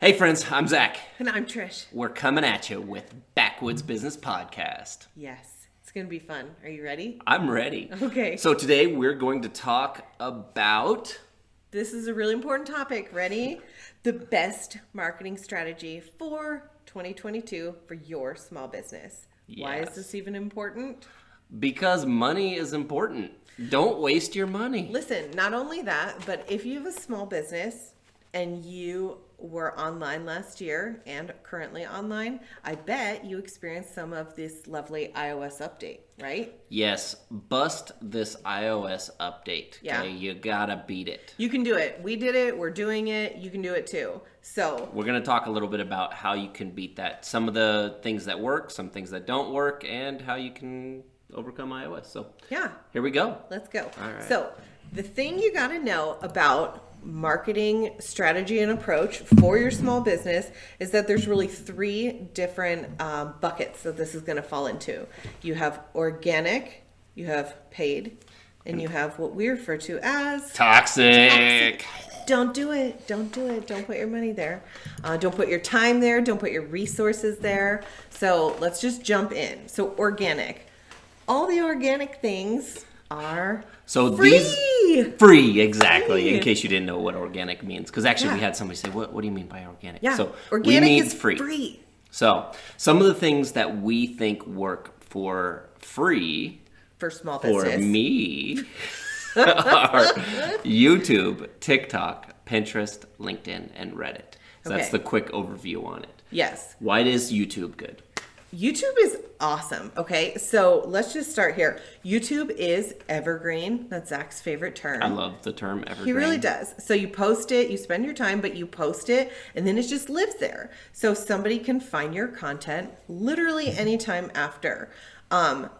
Hey friends, I'm Zach. And I'm Trish. We're coming at you with Backwoods Business Podcast. Yes, it's going to be fun. Are you ready? I'm ready. Okay. So today we're going to talk about... This is a really important topic. Ready? The best marketing strategy for 2022 for your small business. Yes. Why is this even important? Because money is important. Don't waste your money. Listen, not only that, but if you have a small business and you were online last year and currently online, I bet you experienced some of this lovely iOS update, right? Yes, bust this iOS update. Yeah. Okay? You gotta beat it. You can do it. We did it. We're doing it. You can do it too. So We're gonna talk a little bit about how you can beat that. Some of the things that work, some things that don't work, and how you can overcome iOS. So yeah, here we go. let's go. All right. So the thing you got to know about marketing strategy and approach for your small business is that there's really three different buckets that this is going to fall into. You have organic, you have paid, and you have what we refer to as Toxic. Don't do it. Don't do it. Don't put your money there. Don't put your time there. Don't put your resources there. So let's just jump in. So organic. All the organic things are free. Free, exactly. Free. In case you didn't know what organic means, because actually we Yeah. had somebody say, "What do you mean by organic?" Yeah. So Organic we mean is free. free. So some of the things that we think work for free For small for business. me are YouTube, TikTok, Pinterest, LinkedIn, and Reddit. So that's Okay. the quick overview on it. Yes. Why is YouTube good? YouTube is awesome. Okay. So let's just start here. YouTube is evergreen. That's Zach's favorite term. I love the term evergreen. He really does. So you post it, you spend your time, but you post it, and then it just lives there. So somebody can find your content literally anytime after.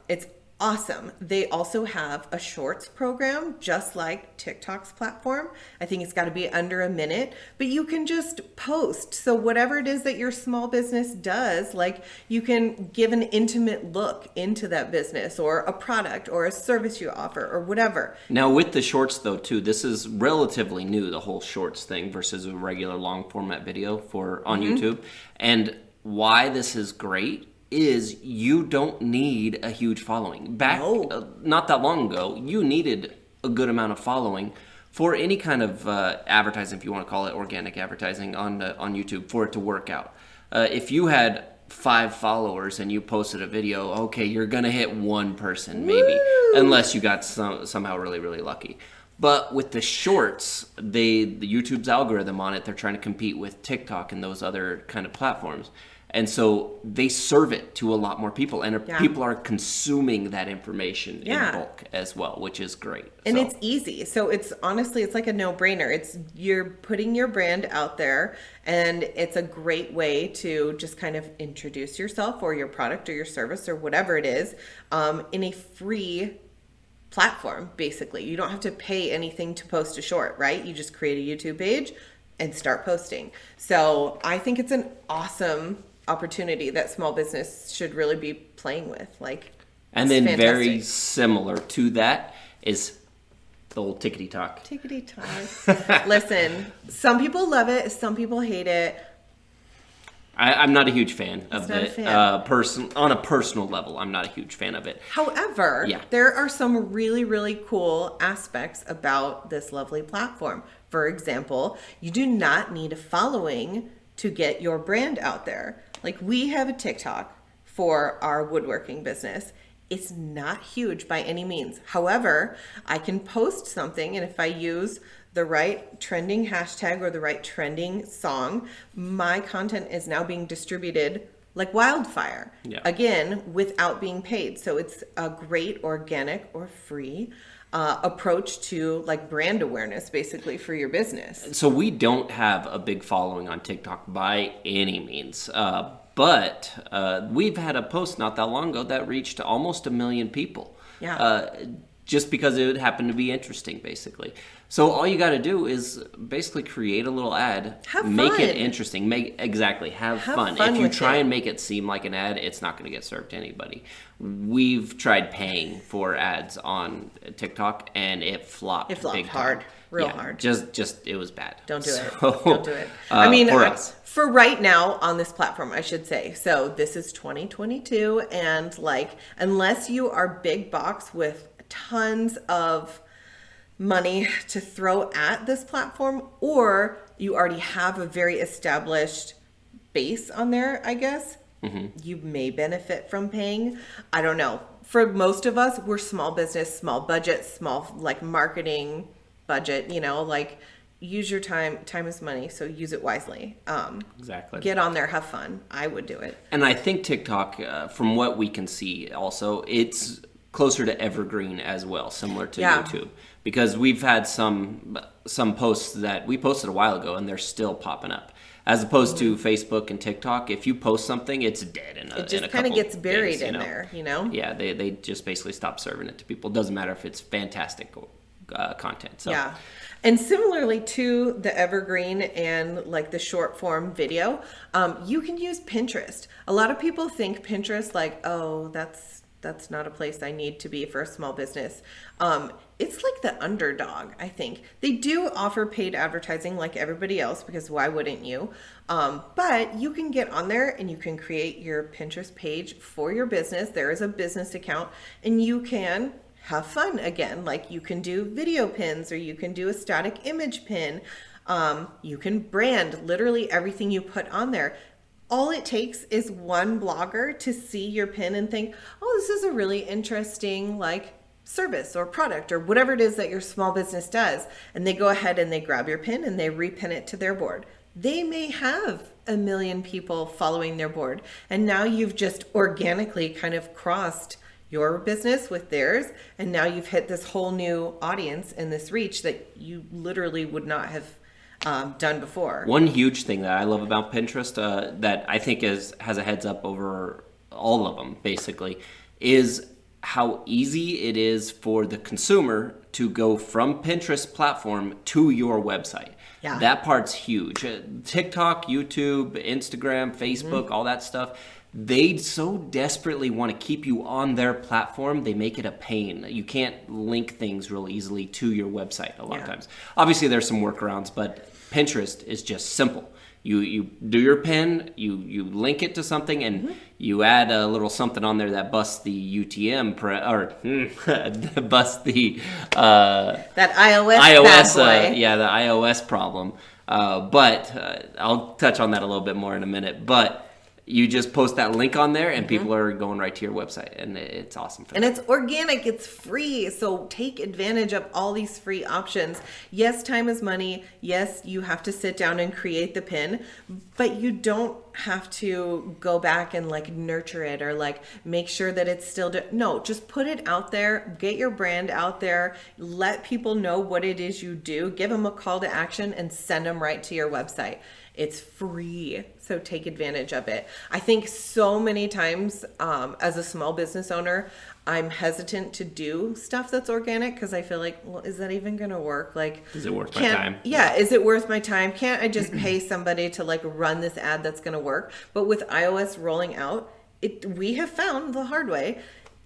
It's awesome. They also have a shorts program, just like TikTok's platform. I think it's got to be under a minute, but you can just post. So whatever it is that your small business does, like you can give an intimate look into that business or a product or a service you offer or whatever. Now with the shorts though too, this is relatively new, the whole shorts thing versus a regular long format video on YouTube. And why this is great is you don't need a huge following. Not that long ago, you needed a good amount of following for any kind of advertising, if you want to call it organic advertising on YouTube, for it to work out. If you had 5 followers and you posted a video, okay, you're gonna hit one person maybe, unless you got somehow really, really lucky. But with the shorts, the YouTube's algorithm on it, they're trying to compete with TikTok and those other kind of platforms. And so they serve it to a lot more people, and people are consuming that information in bulk as well, which is great. And it's easy. So it's honestly, it's like a no-brainer. You're putting your brand out there, and it's a great way to just kind of introduce yourself or your product or your service or whatever it is in a free platform, basically. You don't have to pay anything to post a short, right? You just create a YouTube page and start posting. So I think it's an awesome opportunity that small business should really be playing with. And then very similar to that is the old tickety talk. Tickety talk. Listen, some people love it, some people hate it. I'm not a huge fan of it. Fan. On a personal level, I'm not a huge fan of it. However, there are some really, really cool aspects about this lovely platform. For example, you do not need a following to get your brand out there. Like, we have a TikTok for our woodworking business. It's not huge by any means. However, I can post something, and if I use the right trending hashtag or the right trending song, my content is now being distributed like wildfire. Again, without being paid. So it's a great organic or free approach to like brand awareness, basically, for your business. So we don't have a big following on TikTok by any means, but we've had a post not that long ago that reached almost 1 million people. Just because it happened to be interesting, basically. So all you got to do is basically create a little ad, make it interesting, have fun. If you try and make it seem like an ad, it's not going to get served to anybody. We've tried paying for ads on TikTok, and it flopped. It flopped big hard. Time. Real hard. Just it was bad. Don't do it. Don't do it. I mean, For right now on this platform, I should say. So this is 2022, and like, unless you are big box with tons of money to throw at this platform, or you already have a very established base on there, I guess, you may benefit from paying. I don't know. For most of us, we're small business, small budget, small like marketing budget, like use your time. Time is money, so use it wisely. Exactly. Get on there, have fun. I would do it. And I think TikTok, from what we can see also, it's closer to evergreen as well, similar to YouTube. Because we've had some posts that we posted a while ago and they're still popping up. As opposed to Facebook and TikTok, if you post something, it's dead in a couple days. It just kind of gets buried in there, Yeah, they just basically stop serving it to people. It doesn't matter if it's fantastic content. So. Yeah. And similarly to the evergreen and like the short form video, you can use Pinterest. A lot of people think Pinterest like, oh, that's not a place I need to be for a small business. It's like the underdog, I think. They do offer paid advertising like everybody else, because why wouldn't you? But you can get on there and you can create your Pinterest page for your business. There is a business account, and you can have fun again. Like you can do video pins, or you can do a static image pin. You can brand literally everything you put on there. All it takes is one blogger to see your pin and think, oh, this is a really interesting like service or product or whatever it is that your small business does. And they go ahead and they grab your pin and they repin it to their board. They may have 1 million people following their board. And now you've just organically kind of crossed your business with theirs. And now you've hit this whole new audience and this reach that you literally would not have done before. One huge thing that I love about Pinterest that I think has a heads up over all of them basically is how easy it is for the consumer to go from Pinterest platform to your website. Yeah. That part's huge. TikTok, YouTube, Instagram, Facebook, all that stuff. They so desperately want to keep you on their platform, they make it a pain. You can't link things real easily to your website a lot of times. Obviously, there's some workarounds, but Pinterest is just simple. You do your pin, you link it to something, and you add a little something on there that busts the UTM busts the that iOS the bad boy. iOS problem. But I'll touch on that a little bit more in a minute. But you just post that link on there and people are going right to your website, and it's awesome for and them. it's organic, it's free, so take advantage of all these free options. Yes, time is money. Yes, you have to sit down and create the pin, but you don't have to go back and like nurture it or like make sure that it's still no, just put it out there, get your brand out there, let people know what it is you do, give them a call to action, and send them right to your website. It's free, so take advantage of it. I think so many times as a small business owner, I'm hesitant to do stuff that's organic because I feel like, well, is that even going to work? Like, is it worth my time? Yeah, is it worth my time? Can't I just pay somebody to like run this ad that's going to work? But with iOS rolling out, we have found the hard way.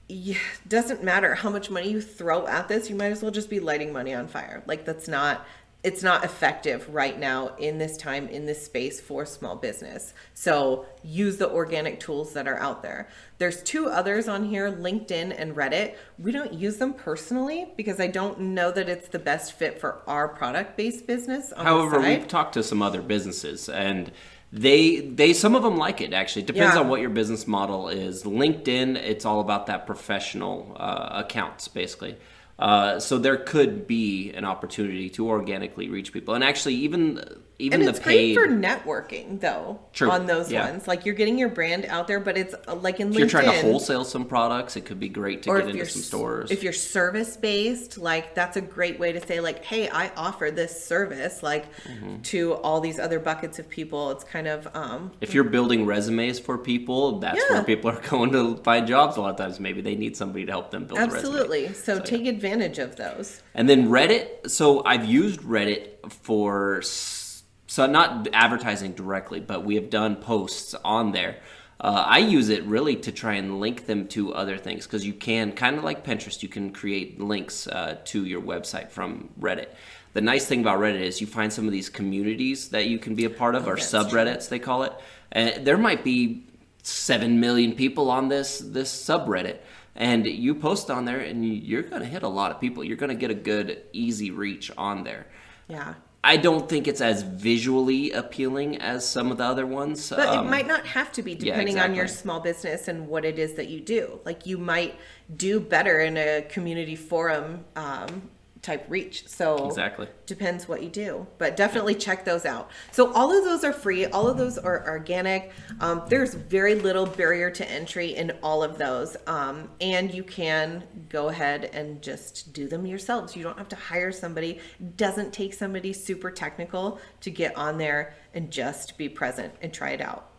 It doesn't matter how much money you throw at this, you might as well just be lighting money on fire. Like it's not effective right now in this time, in this space for small business. So use the organic tools that are out there. There's 2 others on here, LinkedIn and Reddit. We don't use them personally because I don't know that it's the best fit for our product-based business on However, the side. we've talked to some other businesses, and they some of them like it, actually. It depends on what your business model is. LinkedIn, it's all about that professional accounts, basically. So there could be an opportunity to organically reach people, and actually even and the it's paid great for networking though. True. On those ones, like you're getting your brand out there, but it's like in LinkedIn. If you're trying to wholesale some products, it could be great to get into some stores. If you're service based, like that's a great way to say like, hey, I offer this service like to all these other buckets of people. It's kind of if you're building resumes for people, that's where people are going to find jobs a lot of times. Maybe they need somebody to help them build a resume. Absolutely. So take advantage of those. And then Reddit. So I've used Reddit for, so not advertising directly, but we have done posts on there. I use it really to try and link them to other things because you can, kind of like Pinterest, you can create links to your website from Reddit. the nice thing about Reddit is you find some of these communities that you can be a part of, or subreddits they call it. And there might be 7 million people on this subreddit. And you post on there and you're going to hit a lot of people. You're going to get a good, easy reach on there. Yeah. I don't think it's as visually appealing as some of the other ones. But it might not have to be, depending on your exactly. small business and what it is that you do. Like, you might do better in a community forum type reach. So Exactly. depends what you do. But definitely check those out. So all of those are free. All of those are organic. There's very little barrier to entry in all of those. And you can go ahead and just do them yourselves. You don't have to hire somebody. It doesn't take somebody super technical to get on there and just be present and try it out.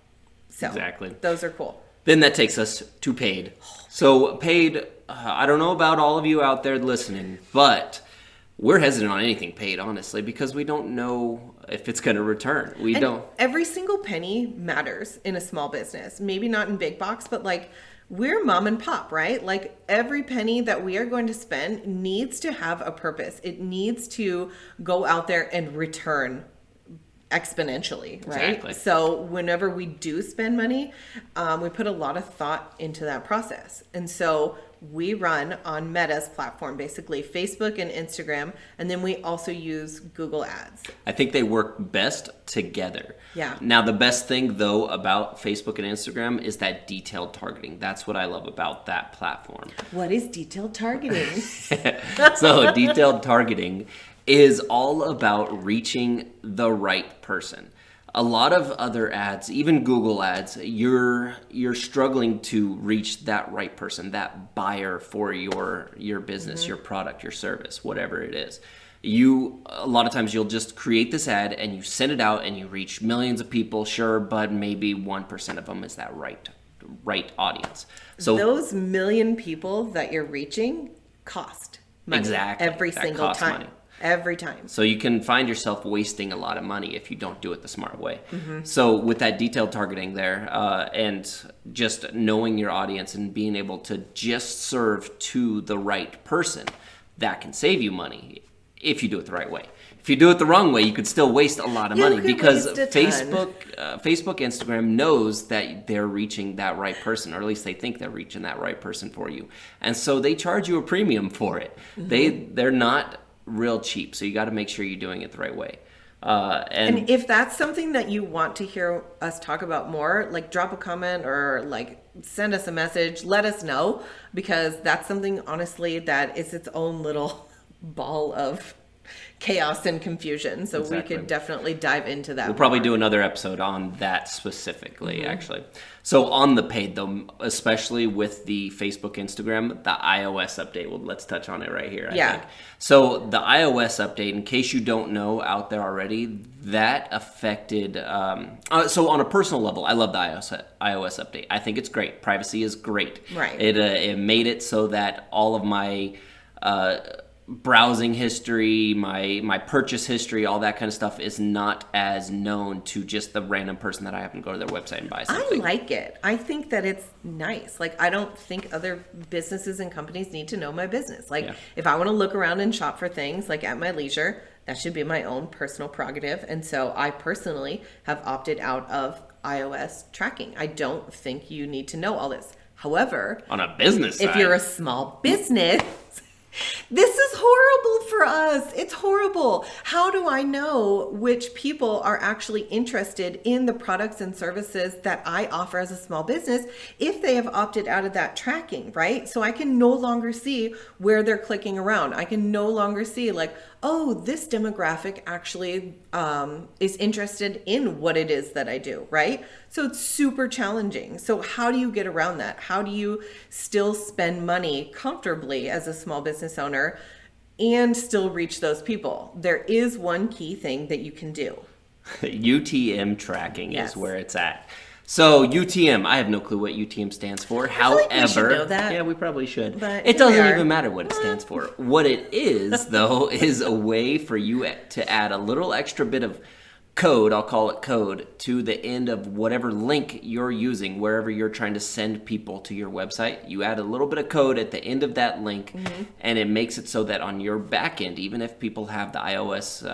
So Exactly. those are cool. Then that takes us to paid. So paid, I don't know about all of you out there listening, but we're hesitant on anything paid, honestly, because we don't know if it's going to return. Every single penny matters in a small business. Maybe not in big box, but like, we're mom and pop, right? Like, every penny that we are going to spend needs to have a purpose. It needs to go out there and return exponentially, right? Exactly. So whenever we do spend money, we put a lot of thought into that process. And so we run on Meta's platform, basically Facebook and Instagram, and then we also use Google Ads. I think they work best together. Yeah. Now, the best thing, though, about Facebook and Instagram is that detailed targeting. That's what I love about that platform. What is detailed targeting? So, detailed targeting is all about reaching the right person. A lot of other ads, even Google ads, you're struggling to reach that right person, that buyer for your business, your product, your service, whatever it is. A lot of times you'll just create this ad and you send it out and you reach millions of people, sure, but maybe 1% of them is that right audience. So those million people that you're reaching cost money. Exactly. Every That single costs time. money. Every time. So you can find yourself wasting a lot of money if you don't do it the smart way. So with that detailed targeting there, and just knowing your audience and being able to just serve to the right person, that can save you money if you do it the right way. If you do it the wrong way, you could still waste a lot of money, because waste a ton. Facebook, Instagram knows that they're reaching that right person, or at least they think they're reaching that right person for you. And so they charge you a premium for it. They're not real cheap, so you got to make sure you're doing it the right way. And if that's something that you want to hear us talk about more, like, drop a comment or like send us a message, let us know, because that's something, honestly, that is its own little ball of chaos and confusion. So Exactly. we could definitely dive into that. We'll probably do another episode on that specifically, actually. So on the paid, though, especially with the Facebook, Instagram, the iOS update, well, let's touch on it right here, I think. So the iOS update, in case you don't know out there already, that affected... so on a personal level, I love the iOS update. I think it's great. Privacy is great. Right. It made it so that all of my... browsing history, my purchase history, all that kind of stuff is not as known to just the random person that I happen to go to their website and buy something. I like it. I think that it's nice. Like, I don't think other businesses and companies need to know my business. Like, if I want to look around and shop for things, like, at my leisure, that should be my own personal prerogative. And so I personally have opted out of iOS tracking. I don't think you need to know all this. However, On a business side. if you're a small business, this is horrible for us. It's horrible. How do I know which people are actually interested in the products and services that I offer as a small business if they have opted out of that tracking, right? So I can no longer see where they're clicking around. I can no longer see, like, oh, this demographic actually is interested in what it is that I do, right? So it's super challenging. So how do you get around that? How do you still spend money comfortably as a small business owner and still reach those people? There is one key thing that you can do. UTM tracking Yes. is where it's at. So UTM, I have no clue what UTM stands for. feel like we should However, know that. yeah, we probably should. But It here we doesn't are. even matter what it stands for. What it is, though, is a way for you to add a little extra bit of code, I'll call it code, to the end of whatever link you're using, wherever you're trying to send people to your website. You add a little bit of code at the end of that link, and it makes it so that on your back end, even if people have the iOS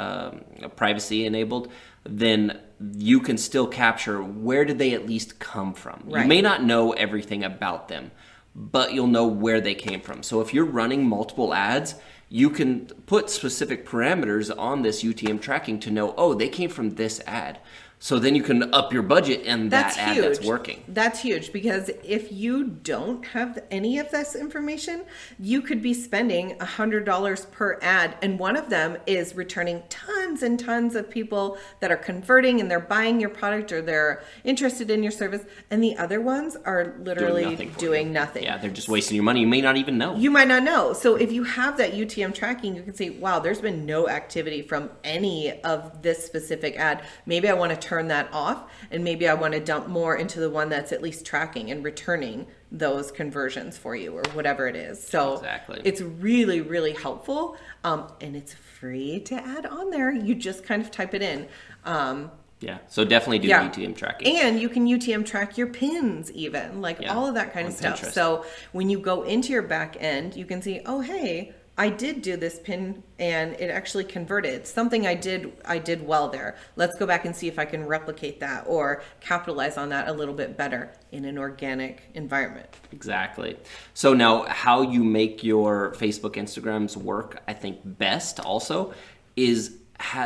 privacy enabled, then you can still capture where did they at least come from. Right. You may not know everything about them, but you'll know where they came from. So if you're running multiple ads, you can put specific parameters on this UTM tracking to know, oh, they came from this ad. So then you can up your budget and that ad that's working. That's huge, because if you don't have any of this information, you could be spending $100 per ad, and one of them is returning tons and tons of people that are converting and they're buying your product or they're interested in your service, and the other ones are literally doing nothing. Yeah, they're just wasting your money. You may not even know. You might not know. So if you have that UTM tracking, you can say, wow, there's been no activity from any of this specific ad. Maybe I want to turn that off, and maybe I want to dump more into the one that's at least tracking and returning those conversions for you, or whatever it is. So exactly. It's really, really helpful, and it's free to add on there. You just kind of type it in. Yeah, so definitely do UTM tracking. And you can UTM track your pins even, like all of that kind of stuff. Pinterest. So when you go into your back end, you can see, oh, hey, I did do this pin and it actually converted. Something I did well there. Let's go back and see if I can replicate that or capitalize on that a little bit better in an organic environment. Exactly. So now how you make your Facebook, Instagrams work, I think best also is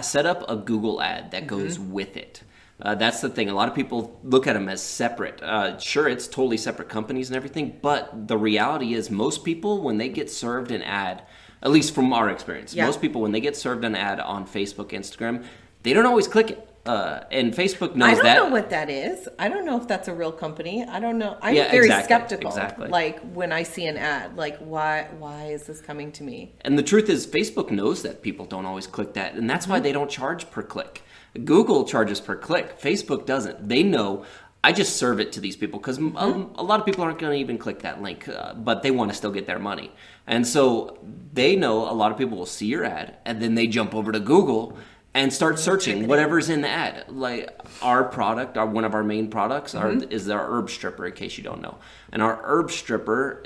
set up a Google ad that goes with it. That's the thing. A lot of people look at them as separate. Sure, it's totally separate companies and everything, but the reality is most people, when they get served an ad, at least from our experience, most people, when they get served an ad on Facebook, Instagram, they don't always click it. And Facebook knows that. I don't know what that is. I don't know if that's a real company. I don't know. I'm very skeptical. Exactly. Like when I see an ad, like why is this coming to me? And the truth is Facebook knows that people don't always click that, and that's why they don't charge per click. Google charges per click. Facebook doesn't. They know I just serve it to these people because a lot of people aren't going to even click that link, but they want to still get their money. And so they know a lot of people will see your ad, and then they jump over to Google and start searching whatever's in the ad. Like our product, one of our main products is our herb stripper, in case you don't know. And our herb stripper,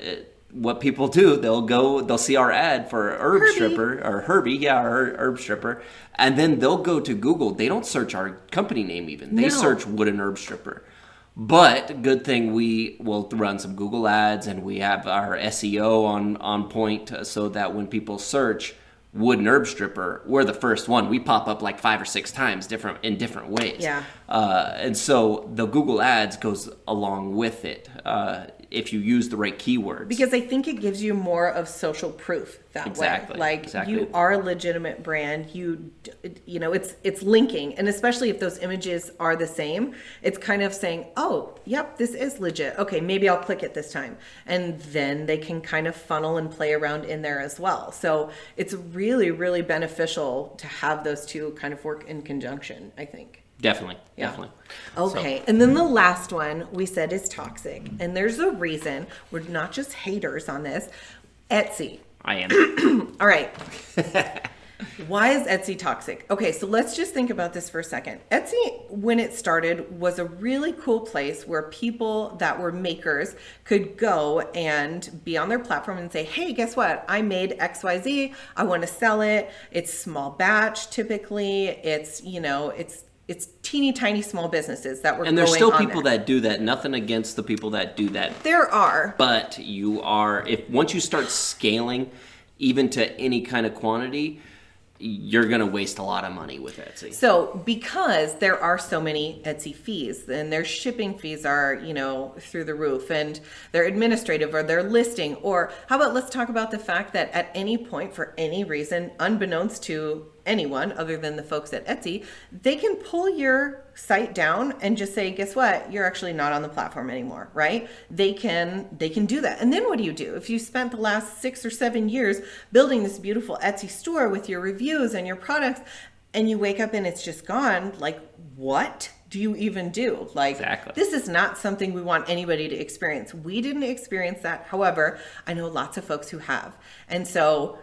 what people do, they'll see our ad for herb stripper or Herbie, our herb stripper, and then they'll go to Google. They don't search our company name even. They search wooden herb stripper. But good thing we will run some Google ads, and we have our SEO on point so that when people search wooden herb stripper, we're the first one. We pop up like 5 or 6 times in different ways. Yeah. And so the Google ads goes along with it if you use the right keywords. Because I think it gives you more of social proof that way. Like you are a legitimate brand. You know, it's linking, and especially if those images are the same, it's kind of saying, oh, yep, this is legit. Okay, maybe I'll click it this time. And then they can kind of funnel and play around in there as well. So it's really, really beneficial to have those two kind of work in conjunction, I think. Definitely. Okay, so. And then the last one we said is toxic. And there's a reason. We're not just haters on this. Etsy. I am. All right. Why is Etsy toxic? Okay, so let's just think about this for a second. Etsy, when it started, was a really cool place where people that were makers could go and be on their platform and say, hey, guess what? I made XYZ. I want to sell it. It's small batch typically. It's teeny tiny small businesses that were going on. And there's still people that do that. Nothing against the people that do that. There are. But once you start scaling even to any kind of quantity, you're going to waste a lot of money with Etsy. So because there are so many Etsy fees, and their shipping fees are, through the roof, and their administrative or their listing, or how about let's talk about the fact that at any point, for any reason, unbeknownst to anyone other than the folks at Etsy, they can pull your site down and just say, guess what? You're actually not on the platform anymore, right? They can do that. And then what do you do? If you spent the last 6 or 7 years building this beautiful Etsy store with your reviews and your products, and you wake up and it's just gone, like, what do you even do? Like, This is not something we want anybody to experience. We didn't experience that. However, I know lots of folks who have. And so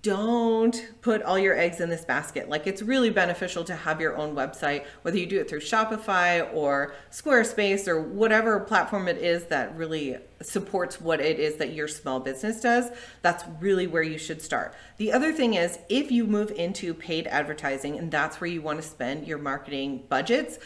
don't put all your eggs in this basket. Like, it's really beneficial to have your own website, whether you do it through Shopify or Squarespace or whatever platform it is that really supports what it is that your small business does. That's really where you should start. The other thing is, if you move into paid advertising and that's where you want to spend your marketing budgets,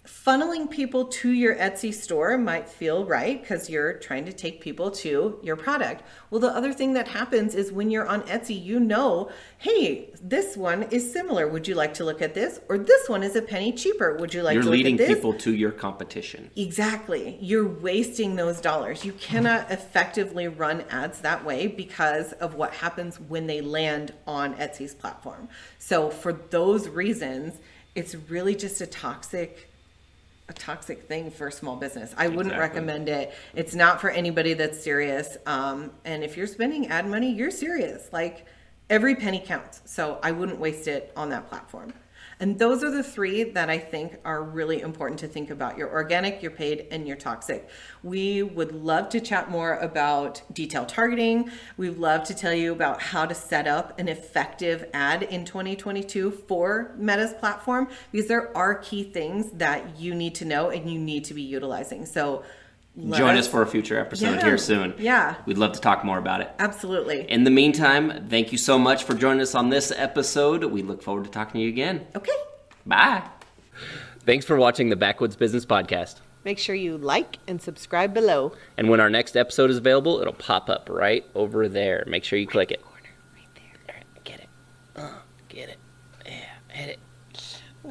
funneling people to your Etsy store might feel right because you're trying to take people to your product. Well, the other thing that happens is when you're on Etsy, you know, hey, this one is similar. Would you like to look at this? Or this one is a penny cheaper. Would you like to look at this? You're leading people to your competition. Exactly. You're wasting those dollars. You cannot effectively run ads that way because of what happens when they land on Etsy's platform. So for those reasons, it's really just a toxic thing for a small business. I wouldn't recommend it. It's not for anybody that's serious. And if you're spending ad money, you're serious. Like, every penny counts. So I wouldn't waste it on that platform. And those are the three that I think are really important to think about: your organic, your paid, and your toxic. We would love to chat more about detailed targeting. We'd love to tell you about how to set up an effective ad in 2022 for Meta's platform, because there are key things that you need to know and you need to be utilizing. So join us for a future episode here soon. Yeah. We'd love to talk more about it. Absolutely. In the meantime, thank you so much for joining us on this episode. We look forward to talking to you again. Okay. Bye. Thanks for watching the Backwoods Business Podcast. Make sure you like and subscribe below. And when our next episode is available, it'll pop up right over there. Make sure you click it. Corner, right there. All right, get it. Get it. Yeah, hit it.